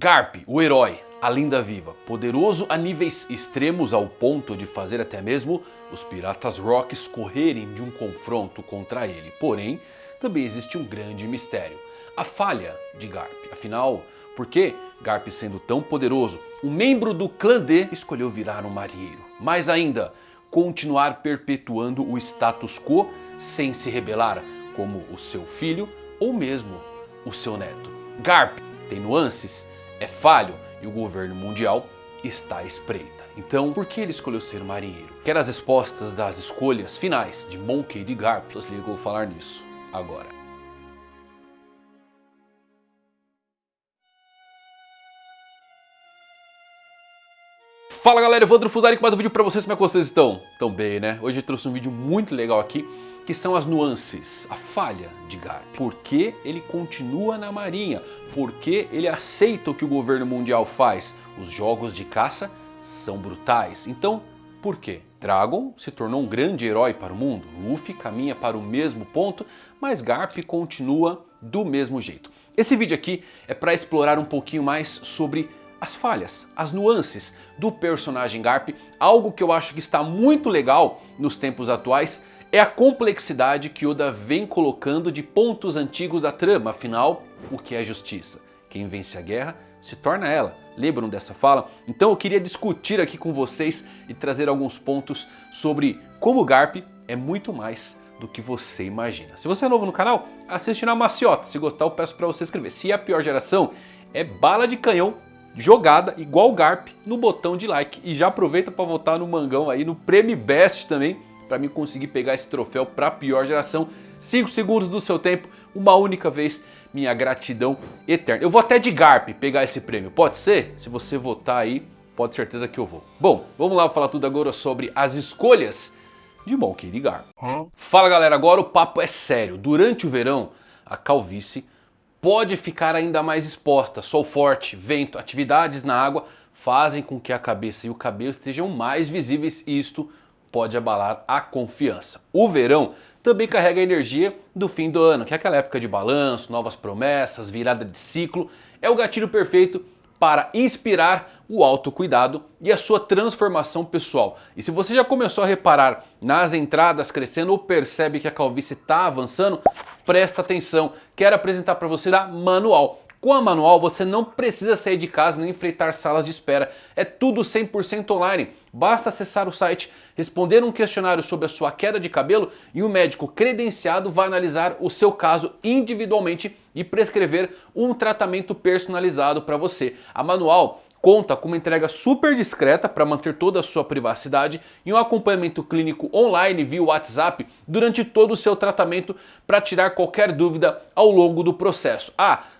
Garp, o herói, a lenda viva, poderoso a níveis extremos ao ponto de fazer até mesmo os piratas Rocks correrem de um confronto contra ele. Porém, também existe um grande mistério, a falha de Garp. Afinal, por que Garp, sendo tão poderoso, um membro do clã D, escolheu virar um marinheiro? Mais ainda, continuar perpetuando o status quo sem se rebelar, como o seu filho ou mesmo o seu neto. Garp tem nuances, é falho e o governo mundial está à espreita. Então, por que ele escolheu ser marinheiro? Quer as respostas das escolhas finais de Monkey e de Garp? Então, eu vou falar nisso agora. Fala galera, Evandro Fusari com mais um vídeo pra vocês. Como é que vocês estão? Tão bem, né? Hoje eu trouxe um vídeo muito legal aqui, que são as nuances, a falha de Garp. Por que ele continua na marinha? Por que ele aceita o que o governo mundial faz? Os jogos de caça são brutais. Então, por quê? Dragon se tornou um grande herói para o mundo. Luffy caminha para o mesmo ponto, mas Garp continua do mesmo jeito. Esse vídeo aqui é para explorar um pouquinho mais sobre as falhas, as nuances do personagem Garp. Algo que eu acho que está muito legal nos tempos atuais é a complexidade que Oda vem colocando de pontos antigos da trama. Afinal, o que é justiça? Quem vence a guerra se torna ela. Lembram dessa fala? Então eu queria discutir aqui com vocês e trazer alguns pontos sobre como Garp é muito mais do que você imagina. Se você é novo no canal, assiste na maciota. Se gostar, eu peço para você se inscrever. Se é a pior geração, é bala de canhão jogada igual Garp no botão de like. E já aproveita para votar no Mangão aí, no Prêmio Best também, para mim conseguir pegar esse troféu para a pior geração. 5 segundos do seu tempo, uma única vez, minha gratidão eterna. Eu vou até de Garp pegar esse prêmio, pode ser? Se você votar aí, pode certeza que eu vou. Bom, vamos lá falar tudo agora sobre as escolhas de Monkey D. Garp. Fala galera, agora o papo é sério. Durante o verão, a calvície pode ficar ainda mais exposta. Sol forte, vento, atividades na água fazem com que a cabeça e o cabelo estejam mais visíveis e isto pode abalar a confiança. O verão também carrega a energia do fim do ano, que é aquela época de balanço, novas promessas, virada de ciclo. É o gatilho perfeito para inspirar o autocuidado e a sua transformação pessoal. E se você já começou a reparar nas entradas crescendo ou percebe que a calvície está avançando, presta atenção. Quero apresentar para você a Manual. Com a Manual você não precisa sair de casa nem enfrentar salas de espera. É tudo 100% online. Basta acessar o site, responder um questionário sobre a sua queda de cabelo e um médico credenciado vai analisar o seu caso individualmente e prescrever um tratamento personalizado para você. A Manual conta com uma entrega super discreta para manter toda a sua privacidade e um acompanhamento clínico online via WhatsApp durante todo o seu tratamento para tirar qualquer dúvida ao longo do processo.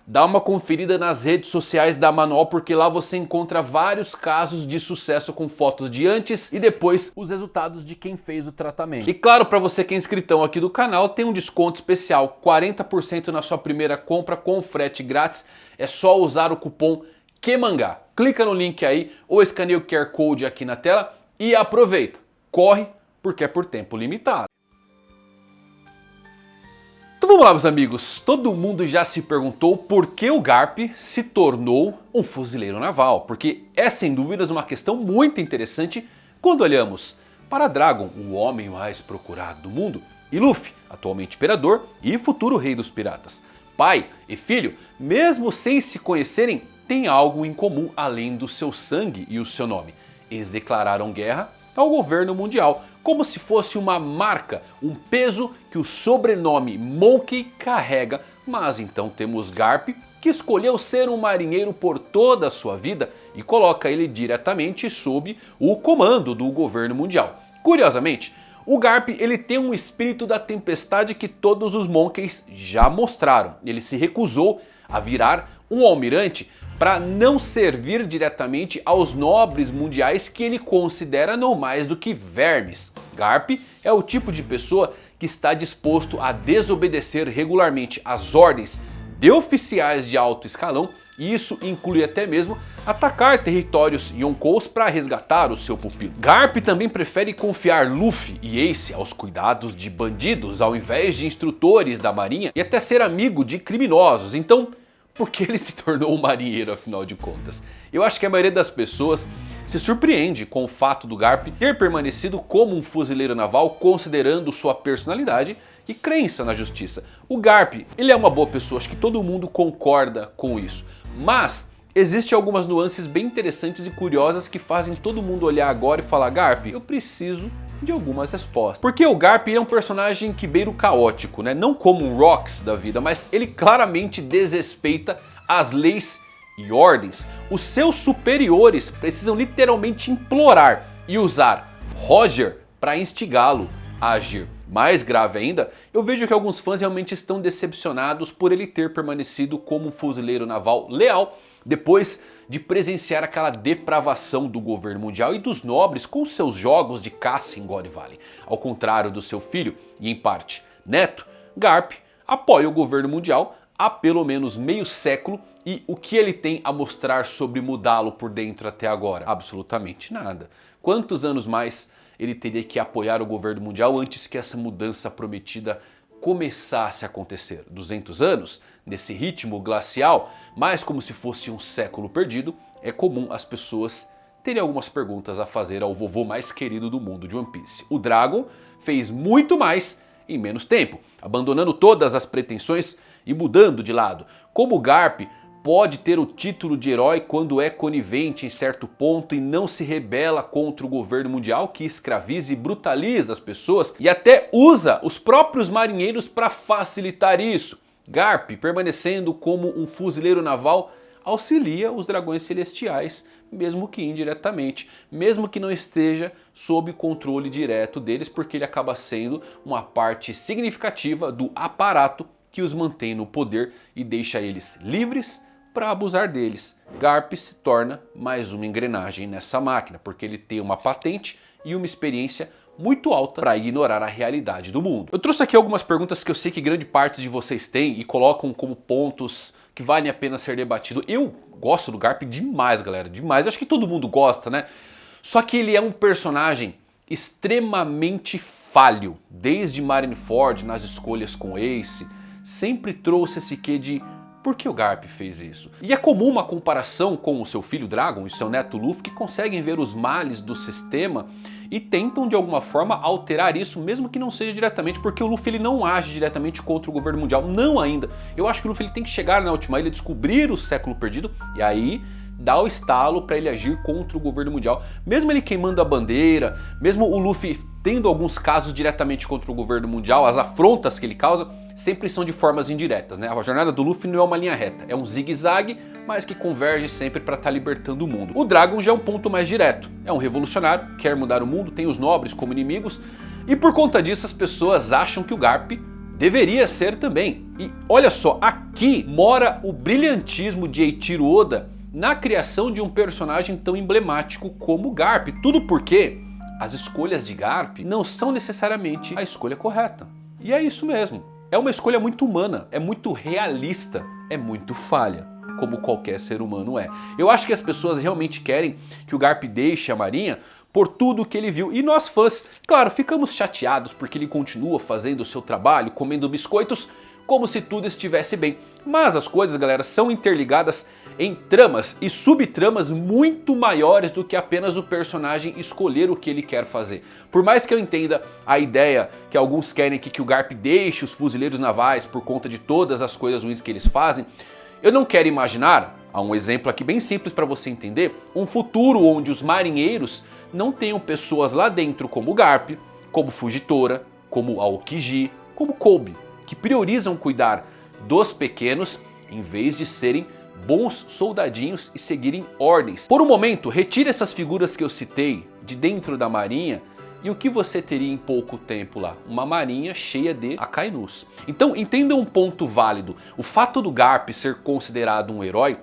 Dá uma conferida nas redes sociais da Manual, porque lá você encontra vários casos de sucesso com fotos de antes e depois, os resultados de quem fez o tratamento. E claro, para você que é inscritão aqui do canal, tem um desconto especial, 40% na sua primeira compra com frete grátis. É só usar o cupom QUEMANGÁ. Clica no link aí ou escaneia o QR Code aqui na tela e aproveita. Corre, porque é por tempo limitado. Então vamos lá, meus amigos. Todo mundo já se perguntou por que o Garp se tornou um fuzileiro naval. Porque é sem dúvidas uma questão muito interessante quando olhamos para Dragon, o homem mais procurado do mundo, e Luffy, atualmente imperador e futuro rei dos piratas. Pai e filho, mesmo sem se conhecerem, têm algo em comum além do seu sangue e o seu nome. Eles declararam guerra ao governo mundial, como se fosse uma marca, um peso que o sobrenome Monkey carrega. Mas então temos Garp, que escolheu ser um marinheiro por toda a sua vida e coloca ele diretamente sob o comando do governo mundial. Curiosamente, o Garp ele tem um espírito da tempestade que todos os Monkeys já mostraram. Ele se recusou a virar um almirante para não servir diretamente aos nobres mundiais que ele considera não mais do que vermes. Garp é o tipo de pessoa que está disposto a desobedecer regularmente as ordens de oficiais de alto escalão, e isso inclui até mesmo atacar territórios Yonkous para resgatar o seu pupilo. Garp também prefere confiar Luffy e Ace aos cuidados de bandidos ao invés de instrutores da marinha e até ser amigo de criminosos. Então, porque ele se tornou um marinheiro afinal de contas. Eu acho que a maioria das pessoas se surpreende com o fato do Garp ter permanecido como um fuzileiro naval, considerando sua personalidade e crença na justiça. O Garp, ele é uma boa pessoa, acho que todo mundo concorda com isso, mas existem algumas nuances bem interessantes e curiosas que fazem todo mundo olhar agora e falar: Garp, eu preciso de algumas respostas. Porque o Garp é um personagem que beira o caótico, né? Não como um Rox da vida, mas ele claramente desrespeita as leis e ordens. Os seus superiores precisam literalmente implorar e usar Roger para instigá-lo a agir. Mais grave ainda, eu vejo que alguns fãs realmente estão decepcionados por ele ter permanecido como um fuzileiro naval leal depois de presenciar aquela depravação do governo mundial e dos nobres com seus jogos de caça em God Valley. Ao contrário do seu filho e em parte neto, Garp apoia o governo mundial há pelo menos meio século. E o que ele tem a mostrar sobre mudá-lo por dentro até agora? Absolutamente nada. Quantos anos mais ele teria que apoiar o governo mundial antes que essa mudança prometida começasse a acontecer? 200 anos? Nesse ritmo glacial, mas como se fosse um século perdido, é comum as pessoas terem algumas perguntas a fazer ao vovô mais querido do mundo de One Piece. O Dragon fez muito mais em menos tempo, abandonando todas as pretensões e mudando de lado. Como o Garp pode ter o título de herói quando é conivente em certo ponto e não se rebela contra o governo mundial que escraviza e brutaliza as pessoas e até usa os próprios marinheiros para facilitar isso? Garp, permanecendo como um fuzileiro naval, auxilia os dragões celestiais, mesmo que indiretamente, mesmo que não esteja sob controle direto deles, porque ele acaba sendo uma parte significativa do aparato que os mantém no poder e deixa eles livres para abusar deles. Garp se torna mais uma engrenagem nessa máquina, porque ele tem uma patente e uma experiência muito alta para ignorar a realidade do mundo. Eu trouxe aqui algumas perguntas que eu sei que grande parte de vocês tem e colocam como pontos que valem a pena ser debatido. Eu gosto do Garp demais, galera, demais. Eu acho que todo mundo gosta, né? Só que ele é um personagem extremamente falho. Desde Marineford, nas escolhas com Ace, sempre trouxe esse quê de por que o Garp fez isso? E é comum uma comparação com o seu filho Dragon e seu neto Luffy, que conseguem ver os males do sistema e tentam de alguma forma alterar isso, mesmo que não seja diretamente, porque o Luffy ele não age diretamente contra o governo mundial, não ainda. Eu acho que o Luffy ele tem que chegar na última ilha, descobrir o século perdido e aí dá o estalo para ele agir contra o governo mundial. Mesmo ele queimando a bandeira, mesmo o Luffy tendo alguns casos diretamente contra o governo mundial, as afrontas que ele causa sempre são de formas indiretas, né? A jornada do Luffy não é uma linha reta, é um zigue-zague, mas que converge sempre para estar libertando o mundo. O Dragon já é um ponto mais direto, é um revolucionário, quer mudar o mundo, tem os nobres como inimigos, e por conta disso as pessoas acham que o Garp deveria ser também. E olha só, aqui mora o brilhantismo de Eiichiro Oda na criação de um personagem tão emblemático como o Garp. Tudo porque as escolhas de Garp não são necessariamente a escolha correta. E é isso mesmo. É uma escolha muito humana, é muito realista, é muito falha, como qualquer ser humano é. Eu acho que as pessoas realmente querem que o Garp deixe a marinha por tudo que ele viu. E nós fãs, claro, ficamos chateados porque ele continua fazendo o seu trabalho, comendo biscoitos, como se tudo estivesse bem. Mas as coisas, galera, são interligadas em tramas e subtramas muito maiores do que apenas o personagem escolher o que ele quer fazer. Por mais que eu entenda a ideia que alguns querem que o Garp deixe os fuzileiros navais por conta de todas as coisas ruins que eles fazem, eu não quero imaginar, há um exemplo aqui bem simples para você entender, um futuro onde os marinheiros não tenham pessoas lá dentro como o Garp, como Fujitora, como Aokiji, como Kobe, que priorizam cuidar dos pequenos em vez de serem bons soldadinhos e seguirem ordens. Por um momento, retire essas figuras que eu citei de dentro da marinha e o que você teria em pouco tempo lá? Uma marinha cheia de Akainus. Então entenda um ponto válido. O fato do Garp ser considerado um herói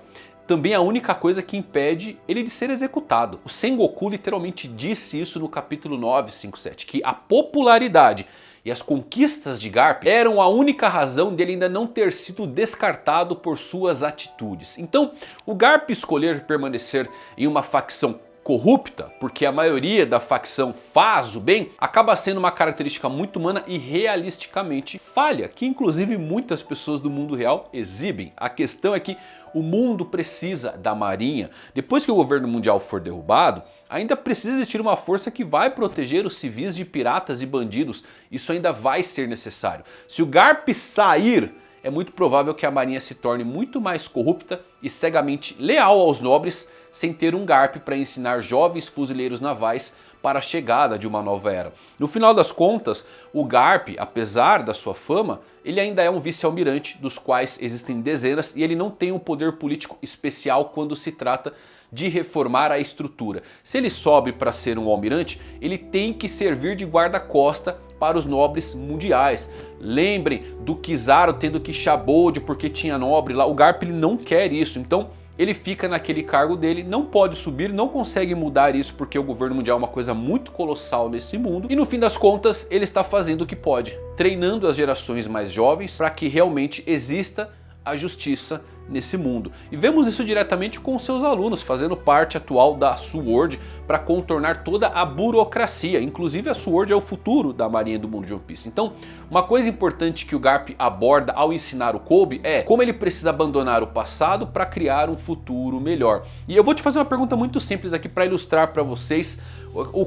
também é a única coisa que impede ele de ser executado. O Sengoku literalmente disse isso no capítulo 957, que a popularidade e as conquistas de Garp eram a única razão dele ainda não ter sido descartado por suas atitudes. Então, o Garp escolher permanecer em uma facção corrupta, porque a maioria da facção faz o bem, acaba sendo uma característica muito humana e realisticamente falha, que inclusive muitas pessoas do mundo real exibem. A questão é que o mundo precisa da marinha. Depois que o governo mundial for derrubado, ainda precisa existir uma força que vai proteger os civis de piratas e bandidos. Isso ainda vai ser necessário. Se o Garp sair, é muito provável que a marinha se torne muito mais corrupta e cegamente leal aos nobres, sem ter um Garp para ensinar jovens fuzileiros navais para a chegada de uma nova era. No final das contas, o Garp, apesar da sua fama, ele ainda é um vice-almirante, dos quais existem dezenas, e ele não tem um poder político especial quando se trata de reformar a estrutura. Se ele sobe para ser um almirante, ele tem que servir de guarda-costa para os nobres mundiais. Lembrem do Kizaru tendo que Shabold porque tinha nobre lá. O Garp ele não quer isso, então ele fica naquele cargo dele, não pode subir, não consegue mudar isso porque o governo mundial é uma coisa muito colossal nesse mundo. E no fim das contas ele está fazendo o que pode, treinando as gerações mais jovens para que realmente exista a justiça nesse mundo. E vemos isso diretamente com seus alunos, fazendo parte atual da SWORD para contornar toda a burocracia. Inclusive a SWORD é o futuro da marinha do mundo de One Piece. Então, uma coisa importante que o Garp aborda ao ensinar o Kobe é como ele precisa abandonar o passado para criar um futuro melhor. E eu vou te fazer uma pergunta muito simples aqui para ilustrar para vocês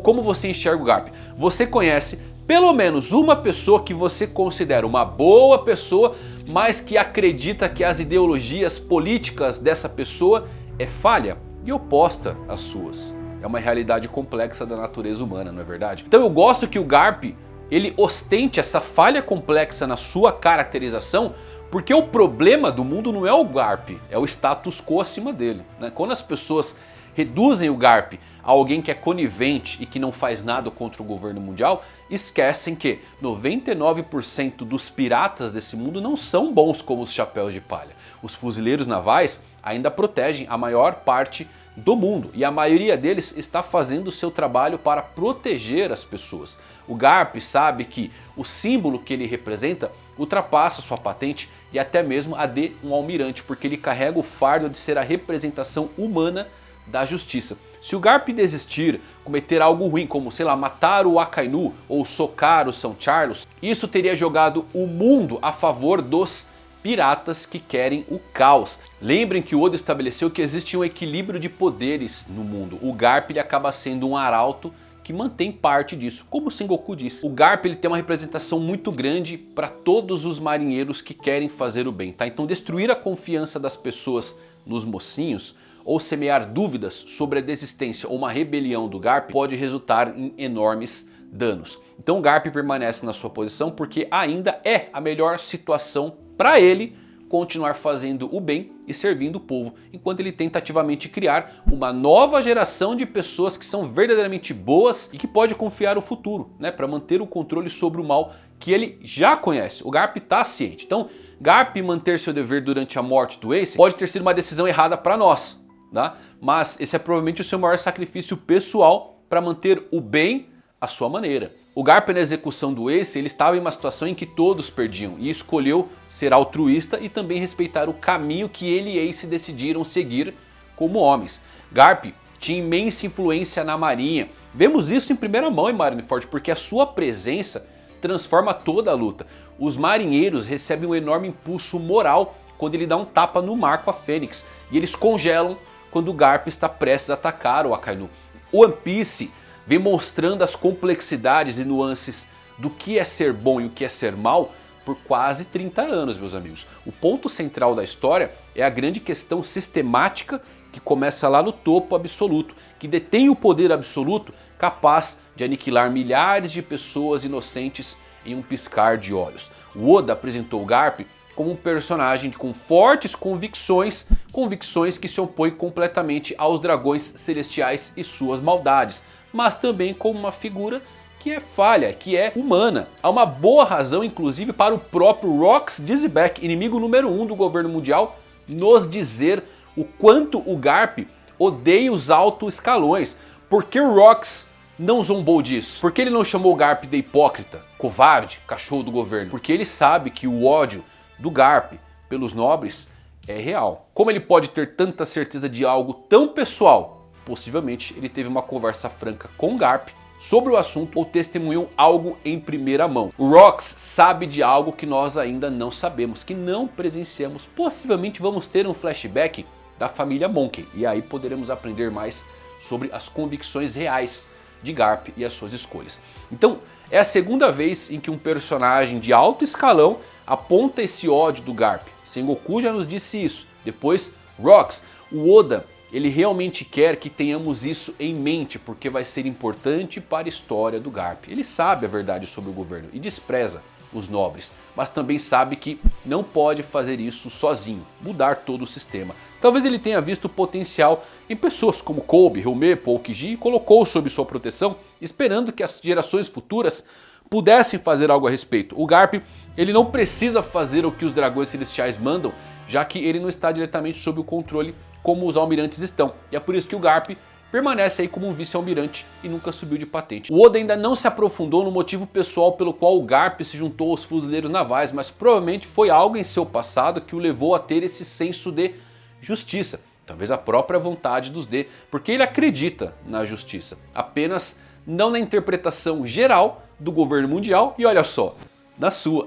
como você enxerga o Garp. Você conhece pelo menos uma pessoa que você considera uma boa pessoa, mas que acredita que as ideologias políticas dessa pessoa é falha e oposta às suas? É uma realidade complexa da natureza humana, não é verdade? Então eu gosto que o Garp ele ostente essa falha complexa na sua caracterização, porque o problema do mundo não é o Garp, é o status quo acima dele, né? Quando as pessoas reduzem o Garp a alguém que é conivente e que não faz nada contra o governo mundial, esquecem que 99% dos piratas desse mundo não são bons como os chapéus de palha. Os fuzileiros navais ainda protegem a maior parte do mundo e a maioria deles está fazendo o seu trabalho para proteger as pessoas. O Garp sabe que o símbolo que ele representa ultrapassa sua patente e até mesmo a de um almirante, porque ele carrega o fardo de ser a representação humana da justiça. Se o Garp desistir, cometer algo ruim, como sei lá, matar o Akainu ou socar o São Charles, isso teria jogado o mundo a favor dos piratas que querem o caos. Lembrem que o Oda estabeleceu que existe um equilíbrio de poderes no mundo. O Garp ele acaba sendo um arauto que mantém parte disso, como o Sengoku disse. O Garp ele tem uma representação muito grande para todos os marinheiros que querem fazer o bem, tá? Então destruir a confiança das pessoas nos mocinhos ou semear dúvidas sobre a desistência ou uma rebelião do Garp pode resultar em enormes danos. Então o Garp permanece na sua posição porque ainda é a melhor situação para ele continuar fazendo o bem e servindo o povo, enquanto ele tenta ativamente criar uma nova geração de pessoas que são verdadeiramente boas e que pode confiar o futuro, né, para manter o controle sobre o mal que ele já conhece. O Garp está ciente. Então, Garp manter seu dever durante a morte do Ace pode ter sido uma decisão errada para nós, tá? Mas esse é provavelmente o seu maior sacrifício pessoal para manter o bem à sua maneira. O Garp na execução do Ace, ele estava em uma situação em que todos perdiam e escolheu ser altruísta e também respeitar o caminho que ele e Ace decidiram seguir como homens. Garp tinha imensa influência na marinha. Vemos isso em primeira mão em Marineford, porque a sua presença transforma toda a luta. Os marinheiros recebem um enorme impulso moral quando ele dá um tapa no mar com a Fênix, e eles congelam quando o Garp está prestes a atacar o Akainu. One Piece vem mostrando as complexidades e nuances do que é ser bom e o que é ser mal por quase 30 anos, meus amigos. O ponto central da história é a grande questão sistemática que começa lá no topo absoluto, que detém o poder absoluto capaz de aniquilar milhares de pessoas inocentes em um piscar de olhos. O Oda apresentou o Garp como um personagem com fortes convicções que se opõe completamente aos dragões celestiais e suas maldades, mas também como uma figura que é falha, que é humana. Há uma boa razão, inclusive, para o próprio Rox Dizzyback, inimigo número 1 do governo mundial, nos dizer o quanto o Garp odeia os altos escalões. Por que o Rox não zombou disso? Por que ele não chamou o Garp de hipócrita, covarde, cachorro do governo? Porque ele sabe que o ódio do Garp pelos nobres é real. Como ele pode ter tanta certeza de algo tão pessoal Possivelmente ele teve uma conversa franca com Garp sobre o assunto ou testemunhou algo em primeira mão. O Rox sabe de algo que nós ainda não sabemos, que não presenciamos. Possivelmente vamos ter um flashback da família Monkey e aí poderemos aprender mais sobre as convicções reais de Garp e as suas escolhas. Então é a segunda vez em que um personagem de alto escalão aponta esse ódio do Garp. Sengoku já nos disse isso. Depois Rox, o Oda, ele realmente quer que tenhamos isso em mente, porque vai ser importante para a história do Garp. Ele sabe a verdade sobre o governo e despreza os nobres, mas também sabe que não pode fazer isso sozinho, mudar todo o sistema. Talvez ele tenha visto potencial em pessoas como Kobe, Helme, Aokiji e colocou sob sua proteção, esperando que as gerações futuras pudessem fazer algo a respeito. O Garp, ele não precisa fazer o que os dragões celestiais mandam, já que ele não está diretamente sob o controle como os almirantes estão. E é por isso que o Garp permanece aí como um vice-almirante e nunca subiu de patente. O Oda ainda não se aprofundou no motivo pessoal pelo qual o Garp se juntou aos fuzileiros navais, mas provavelmente foi algo em seu passado que o levou a ter esse senso de justiça. Talvez a própria vontade dos D, porque ele acredita na justiça, apenas não na interpretação geral do governo mundial e olha só, na sua.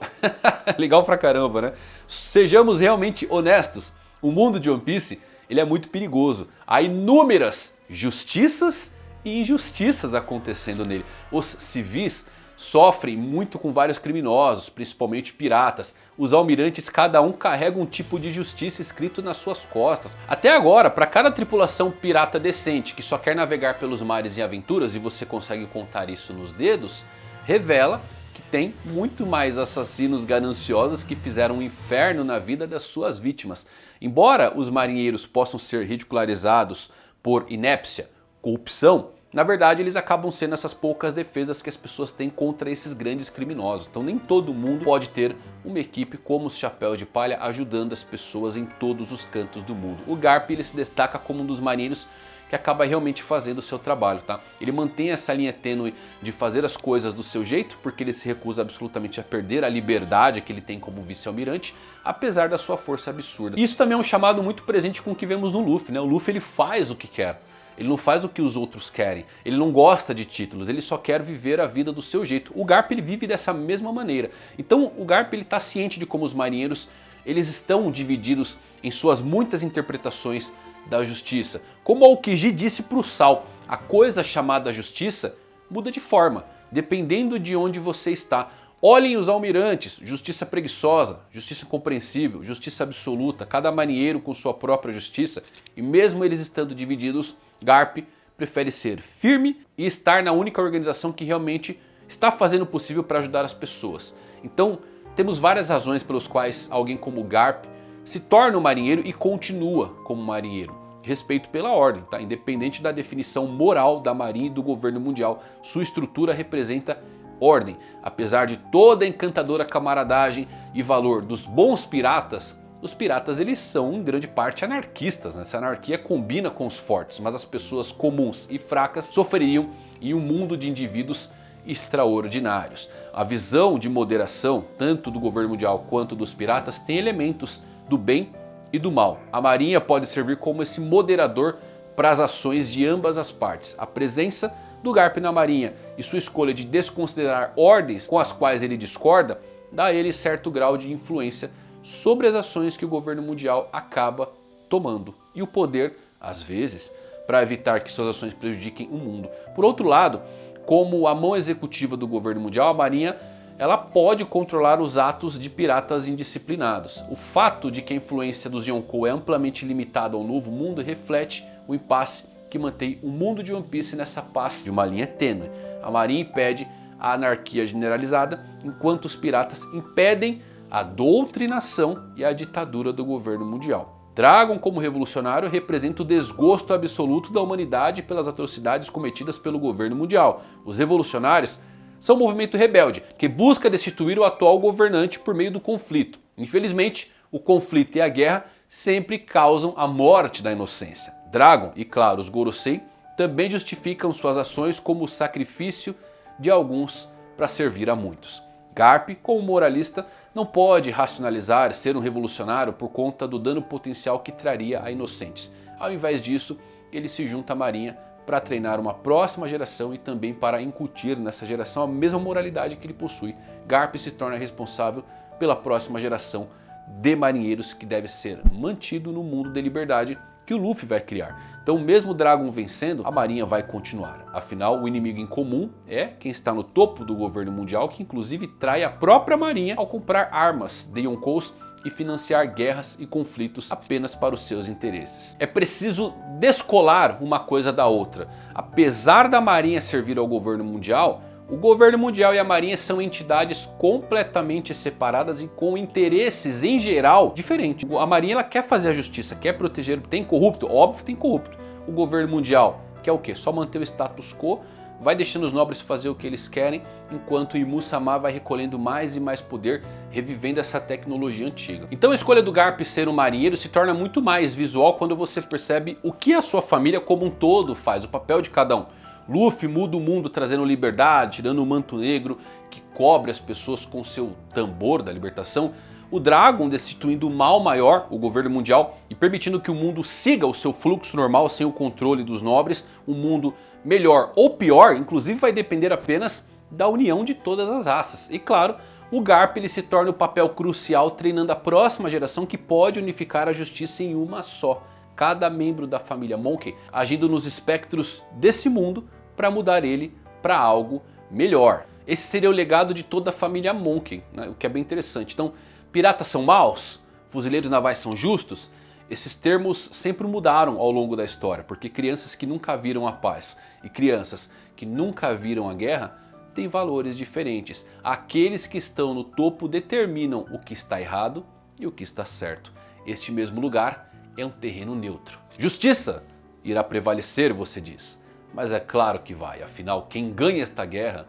Legal pra caramba, né? Sejamos realmente honestos, o mundo de One Piece ele é muito perigoso. Há inúmeras justiças e injustiças acontecendo nele. Os civis sofrem muito com vários criminosos, principalmente piratas. Os almirantes, cada um carrega um tipo de justiça escrito nas suas costas. Até agora, para cada tripulação pirata decente que só quer navegar pelos mares em aventuras, e você consegue contar isso nos dedos, revela que tem muito mais assassinos gananciosos que fizeram um inferno na vida das suas vítimas. Embora os marinheiros possam ser ridicularizados por inépcia, corrupção, na verdade eles acabam sendo essas poucas defesas que as pessoas têm contra esses grandes criminosos. Então nem todo mundo pode ter uma equipe como os Chapéus de Palha ajudando as pessoas em todos os cantos do mundo. O Garp ele se destaca como um dos marinheiros que acaba realmente fazendo o seu trabalho, tá? Ele mantém essa linha tênue de fazer as coisas do seu jeito, porque ele se recusa absolutamente a perder a liberdade que ele tem como vice-almirante, apesar da sua força absurda. Isso também é um chamado muito presente com o que vemos no Luffy, né? O Luffy ele faz o que quer. Ele não faz o que os outros querem, ele não gosta de títulos, ele só quer viver a vida do seu jeito. O Garp ele vive dessa mesma maneira. Então o Garp ele está ciente de como os marinheiros eles estão divididos em suas muitas interpretações da justiça. Como o Aokiji disse para o Sal, a coisa chamada justiça muda de forma, dependendo de onde você está. Olhem os almirantes, justiça preguiçosa, justiça incompreensível, justiça absoluta, cada marinheiro com sua própria justiça, e mesmo eles estando divididos, Garp prefere ser firme e estar na única organização que realmente está fazendo o possível para ajudar as pessoas. Então temos várias razões pelas quais alguém como Garp se torna um marinheiro e continua como marinheiro. Respeito pela ordem, tá? Independente da definição moral da marinha e do governo mundial, sua estrutura representa ordem. Apesar de toda a encantadora camaradagem e valor dos bons piratas, os piratas eles são em grande parte anarquistas, né? Essa anarquia combina com os fortes, mas as pessoas comuns e fracas sofreriam em um mundo de indivíduos extraordinários. A visão de moderação, tanto do governo mundial quanto dos piratas, tem elementos do bem e do mal. A marinha pode servir como esse moderador para as ações de ambas as partes. A presença do Garp na marinha e sua escolha de desconsiderar ordens com as quais ele discorda, dá a ele certo grau de influência sobre as ações que o governo mundial acaba tomando. E o poder, às vezes, para evitar que suas ações prejudiquem o mundo. Por outro lado, como a mão executiva do governo mundial, a marinha ela pode controlar os atos de piratas indisciplinados. O fato de que a influência dos Yonkou é amplamente limitada ao novo mundo reflete o impasse que mantém o mundo de One Piece nessa paz de uma linha tênue. A marinha impede a anarquia generalizada, enquanto os piratas impedem a doutrinação e a ditadura do governo mundial. Dragon, como revolucionário, representa o desgosto absoluto da humanidade pelas atrocidades cometidas pelo governo mundial. Os revolucionários são um movimento rebelde que busca destituir o atual governante por meio do conflito. Infelizmente, o conflito e a guerra sempre causam a morte da inocência. Dragon e, claro, os Gorosei também justificam suas ações como o sacrifício de alguns para servir a muitos. Garp, como moralista, não pode racionalizar ser um revolucionário por conta do dano potencial que traria a inocentes. Ao invés disso, ele se junta à Marinha para treinar uma próxima geração e também para incutir nessa geração a mesma moralidade que ele possui. Garp se torna responsável pela próxima geração de marinheiros que deve ser mantido no mundo de liberdade que o Luffy vai criar. Então mesmo o Dragon vencendo, a Marinha vai continuar. Afinal, o inimigo em comum é quem está no topo do governo mundial, que inclusive trai a própria Marinha ao comprar armas de Yonkous e financiar guerras e conflitos apenas para os seus interesses. É preciso descolar uma coisa da outra. Apesar da Marinha servir ao governo mundial, o governo mundial e a Marinha são entidades completamente separadas e com interesses em geral diferentes. A Marinha ela quer fazer a justiça, quer proteger, tem corrupto? Óbvio que tem corrupto. O governo mundial quer o quê? Só manter o status quo, vai deixando os nobres fazer o que eles querem, enquanto o Imu-sama vai recolhendo mais e mais poder, revivendo essa tecnologia antiga. Então a escolha do Garp ser um marinheiro se torna muito mais visual quando você percebe o que a sua família como um todo faz, o papel de cada um. Luffy muda o mundo trazendo liberdade, tirando o manto negro que cobre as pessoas com seu tambor da libertação. O Dragon destituindo o mal maior, o governo mundial, e permitindo que o mundo siga o seu fluxo normal sem o controle dos nobres. Um mundo melhor ou pior, inclusive vai depender apenas da união de todas as raças. E claro, o Garp ele se torna o papel crucial treinando a próxima geração que pode unificar a justiça em uma só. Cada membro da família Monkey agindo nos espectros desse mundo para mudar ele para algo melhor. Esse seria o legado de toda a família Monkey, né? O que é bem interessante. Então, piratas são maus? Fuzileiros navais são justos? Esses termos sempre mudaram ao longo da história, porque crianças que nunca viram a paz e crianças que nunca viram a guerra têm valores diferentes. Aqueles que estão no topo determinam o que está errado e o que está certo. Este mesmo lugar é um terreno neutro. Justiça irá prevalecer, você diz. Mas é claro que vai, afinal quem ganha esta guerra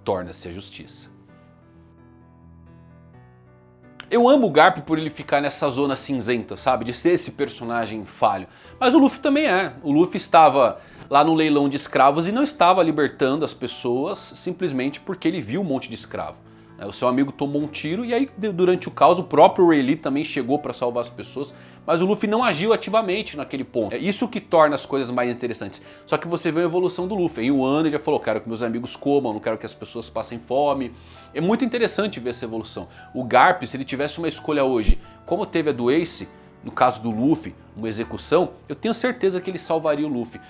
torna-se a justiça. Eu amo o Garp por ele ficar nessa zona cinzenta, sabe? De ser esse personagem falho. Mas o Luffy também é. O Luffy estava lá no leilão de escravos e não estava libertando as pessoas simplesmente porque ele viu um monte de escravo. O seu amigo tomou um tiro e aí durante o caos o próprio Rayleigh também chegou para salvar as pessoas. Mas o Luffy não agiu ativamente naquele ponto. É isso que torna as coisas mais interessantes. Só que você vê a evolução do Luffy. Em um ano ele já falou, quero que meus amigos comam, não quero que as pessoas passem fome. É muito interessante ver essa evolução. O Garp, se ele tivesse uma escolha hoje, como teve a do Ace, no caso do Luffy, uma execução, eu tenho certeza que ele salvaria o Luffy.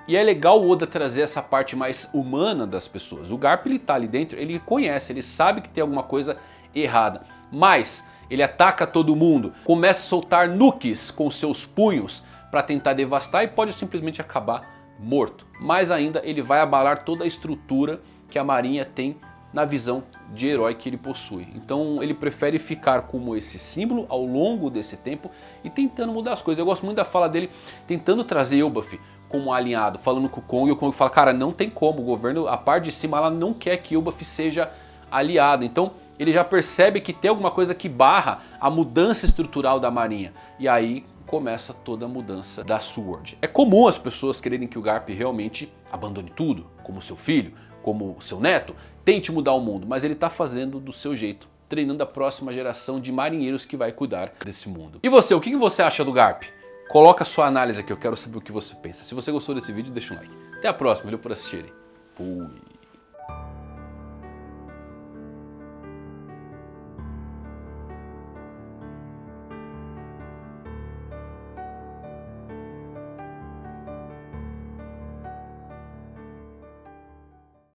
E é legal o Oda trazer essa parte mais humana das pessoas. O Garp ele tá ali dentro, ele conhece, ele sabe que tem alguma coisa errada. Mas ele ataca todo mundo, começa a soltar nukes com seus punhos para tentar devastar e pode simplesmente acabar morto. Mais ainda, ele vai abalar toda a estrutura que a Marinha tem na visão de herói que ele possui. Então ele prefere ficar como esse símbolo ao longo desse tempo e tentando mudar as coisas. Eu gosto muito da fala dele tentando trazer Elbaf como alinhado, falando com o Kong, e o Kong fala, cara, não tem como, o governo, a parte de cima, ela não quer que Elbaf seja aliado. Então ele já percebe que tem alguma coisa que barra a mudança estrutural da Marinha. E aí começa toda a mudança da Sword. É comum as pessoas quererem que o Garp realmente abandone tudo, como seu filho, como seu neto, tente mudar o mundo, mas ele está fazendo do seu jeito, treinando a próxima geração de marinheiros que vai cuidar desse mundo. E você, o que você acha do Garp? Coloca a sua análise aqui, eu quero saber o que você pensa. Se você gostou desse vídeo, deixa um like. Até a próxima, valeu por assistirem. Fui!